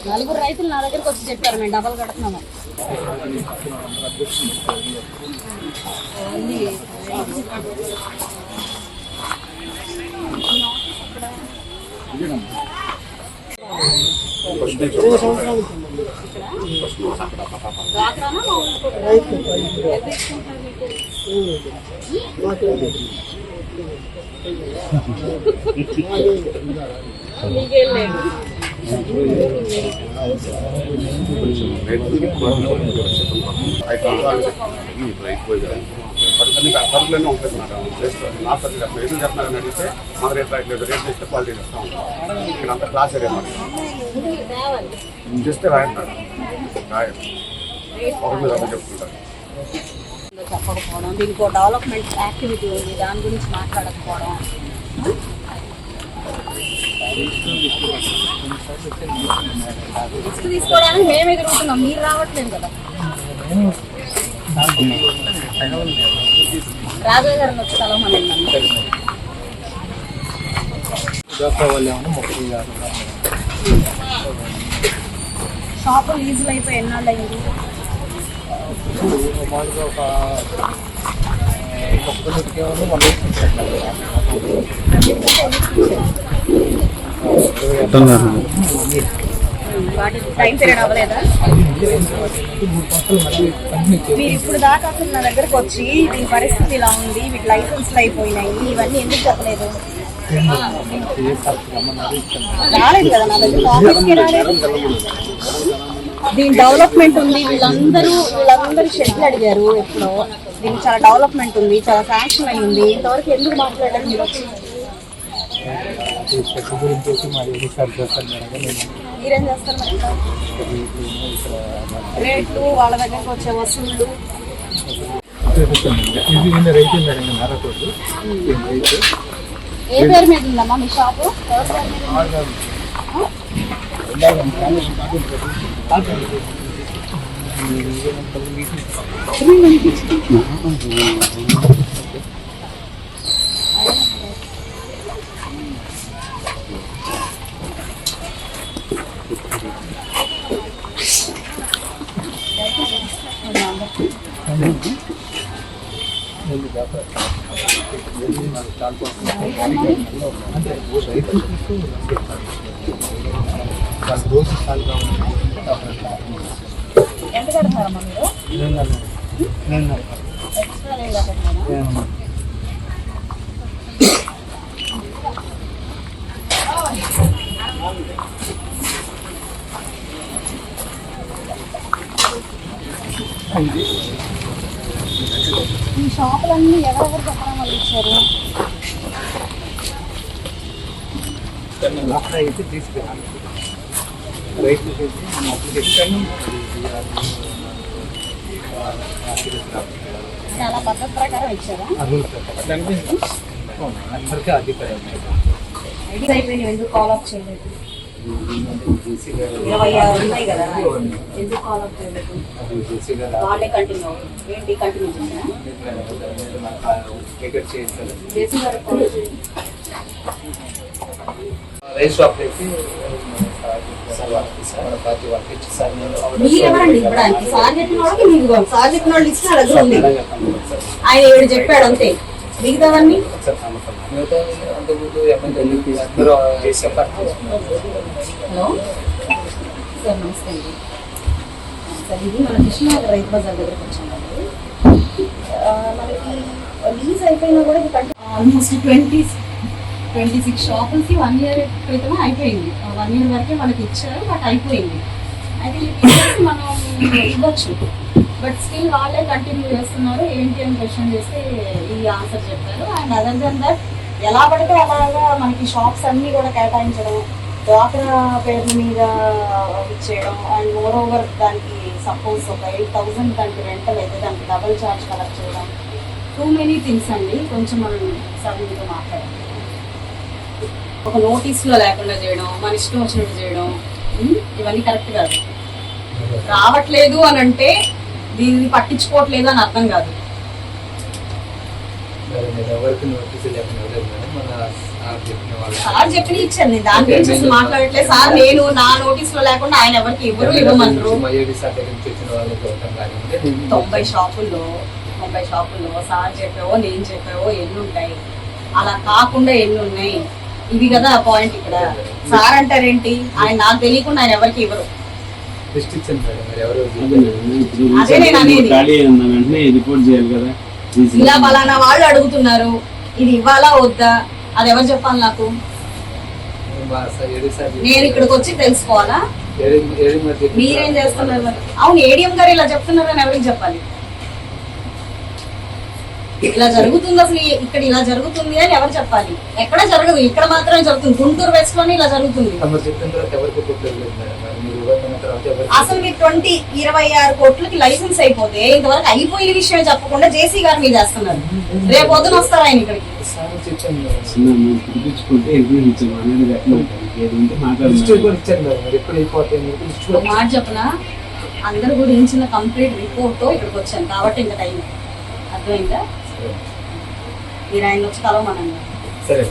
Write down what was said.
నలుగురు రైతులు నా దగ్గరకు వచ్చి చెప్పారు మేము డబల్ కడుతున్నాము. సరుకులన్నీ ఉంటున్నారు. ఎదురు చెప్తున్నారని అడిగితే మాకు రేట్ రాయట్లేదు, రేట్ ఇస్తే క్వాలిటీ ఇస్తూ ఉంటాం. ఇక్కడ అంతా క్లాస్ ఏరియా మాట చేస్తే రాయంటారు, ఒకరి మీద చెప్తుంటారు. చెప్పకపోవడం, దీనికి డెవలప్మెంట్ యాక్టివిటీ ఉంది, దాని గురించి మాట్లాడకపోవడం. రిస్క్ తీసుకోవడానికి మేమే తిరుగుతున్నాం, మీరు రావట్లేదు కదా. రాజా గారిని వచ్చి కలవమని షాప్ లీజులు అయిపోయి ఎన్నాళ్ళు అయింది? వాటి టైం పీరియడ్ అవ్వలేదా? మీరు ఇప్పుడు దాకా అసలు నా దగ్గరకు వచ్చి దీని పరిస్థితి ఇలా ఉంది, వీటి లైసెన్స్లు అయిపోయినాయి, ఇవన్నీ ఎందుకు చెప్పలేదు? రాలేదు కదా నా దగ్గర, ఆఫీస్కి రాలేదు. దీని డెవలప్మెంట్ ఉంది, వీళ్ళందరూ షెడ్లు అడిగారు ఎప్పుడో. దీనికి చాలా డెవలప్మెంట్ ఉంది, చాలా శాంక్షన్ అయ్యింది, ఇంతవరకు ఎందుకు మాట్లాడారు మీరు వచ్చి? మీరేం చేస్తారు మరి? రేట్లు, వాళ్ళ దగ్గరకు వచ్చే వసూళ్ళు. ఏ పేరు మీద ఉందమ్మా మీ షాపు? ఎంత కడతారమ్మా మీరు? ఎక్స్ట్రా లేదు కట్టట్లేదా? ఈ షాపులన్నీ ఎవరెవరు చెప్పడం వల్ల ఇచ్చారు? అయితే తీసుకెళ్ళాలి రైతు చాలా పద్ధతి ప్రకారం ఇచ్చారా? అందరికీ అధికారం అయిపోయినాయి, ఎందుకు కాల్ ఆఫ్ చేయలేదు? 26 ఉన్నాయి కదా, ఎందుకు కాల్ ఆఫ్ చేయలేదు? వాళ్ళే కంటిన్యూ ఏంటి కంటిన్యూ చేశారా? రైస్ షాప్ మీరెవరండి ఇవ్వడానికి? సార్ చెప్పిన వాళ్ళకి మీకు, సార్ చెప్పిన వాళ్ళు ఇచ్చిన దగ్గర ఉంది, ఆయన ఏడు చెప్పాడు అంతే. మిగతావన్నీ హలో సార్ నమస్తే అండి. సార్ ఇది మన కృష్ణనగర్ రైతు బజార్ దగ్గరకు వచ్చామండి. మనకి లీజ్ అయిపోయినా కూడా ఇది ఆల్మోస్ట్ 26 షాపులకి 1 year క్రితమే అయిపోయింది. 1 year వరకే మనకి ఇచ్చారు, బట్ అయిపోయింది. అయితే మనం ఇవ్వచ్చు, బట్ స్టిల్ వాళ్ళే కంటిన్యూ చేస్తున్నారు. ఏంటి అని క్వశ్చన్ చేస్తే ఈ ఆన్సర్ చెప్పారు. అండ్ అదర్ దెన్ దట్ ఎలా పడితే అలాగా మనకి షాప్స్ అన్నీ కూడా కేటాయించడం, డ్వాక్రా పేర్ల మీద ఇచ్చేయడం, అండ్ మోర్ ఓవర్ దానికి సపోజ్ ఒక 8,000 దానికి రెంటల్ అయితే దానికి డబుల్ ఛార్జ్ కలెక్ట్ చేయడం, టూ మెనీ థింగ్స్ అండి. కొంచెం మనం సభ్యులతో మాట్లాడాలి. ఒక నోటీస్లో లేకుండా చేయడం, మన ఇష్టం వచ్చినట్టు చేయడం, ఇవన్నీ కరెక్ట్ కాదు. రావట్లేదు అని అంటే దీన్ని పట్టించుకోవట్లేదు అని అర్థం కాదు. మీద ఎవరికి నోటీస్ లేకుండా ఇవ్వలేదు మేడం. మన సార్ చెప్పిన వాళ్ళు సార్ చెప్పి ఇచ్చాను, నేను దాని గురించి అసలు మాట్లాడట్లేదు సార్. నేను నా నోటీస్ లో లేకుండా ఆయన ఎవరికి ఇవ్వమంటారు. మా ఏడి సార్ దగ్గర నుంచి వచ్చిన వాళ్ళకి ఇవ్వటం కానీ 90 షాపుల్లో సార్ చెప్పావో నేను చెప్పావో ఎన్ని ఉంటాయి, అలా కాకుండా ఎన్ని ఉన్నాయి, ఇవి కదా పాయింట్. ఇక్కడ సార్ అంటారేంటి, ఆయన నాకు తెలియకుండా ఆయన ఎవరికి ఇవ్వరు. రిస్ట్రిక్షన్ మేడం, మరి ఎవరు అదే నేను అనేది. ఖాళీ అయింది వెంటనే రిపోర్ట్ చేయాలి కదా. ఇలా పలానా వాళ్ళు అడుగుతున్నారు, ఇది ఇవ్వాలా వద్దా, అది ఎవరు చెప్పాలి నాకు? ఏడి సార్ నేను ఇక్కడికి వచ్చి తెలుసుకోవాలా? ఏడి మధ్య మీరేం చేస్తున్నారు మరి? అవును, ఏడిఎం గారు ఇలా చెప్తున్నారు అని ఎవరికి చెప్పాలి? ఇలా జరుగుతుంది, అసలు ఇక్కడ ఇలా జరుగుతుంది అని ఎవరు చెప్పాలి? ఎక్కడ జరగదు, ఇక్కడ మాత్రమే జరుగుతుంది. గుంటూరు వెస్ట్ లోనే ఇలా జరుగుతుంది. తమరు చెప్పిన తర్వాత ఎవరికి కొట్టలేదు మేడం. మరి మీరు ఇవ్వకున్న తర్వాత ఎవరికి అసలు మీరు 26 కోట్లకి లైసెన్స్ అయిపోతే ఇంతవరకు అయిపోయిన విషయం చెప్పకుండా జేసీ గారి మీద వేస్తున్నారు. రేపు పొద్దున వస్తారు ఆయన ఇక్కడికి. సార్ చెప్పాను మేడం. పిలిపించుకుంటే ఎగ్జిబిట్ ఇచ్చాము అనేది ఎట్లా ఉంటుంది, ఏది ఉంటే లిస్ట్ మాట్లాడాలి. కూడా ఇచ్చాను మేడం. మరి ఎప్పుడు అయిపోతాయి మీకు లిస్ట్ ఒక మాట చెప్పనా, అందరి గురించిన కంప్లీట్ రిపోర్ట్ ఇక్కడికి వచ్చాను కాబట్టి ఇంకా టైం అర్థమైందా? మీరు ఆయన వచ్చి కలవమనండి. సరే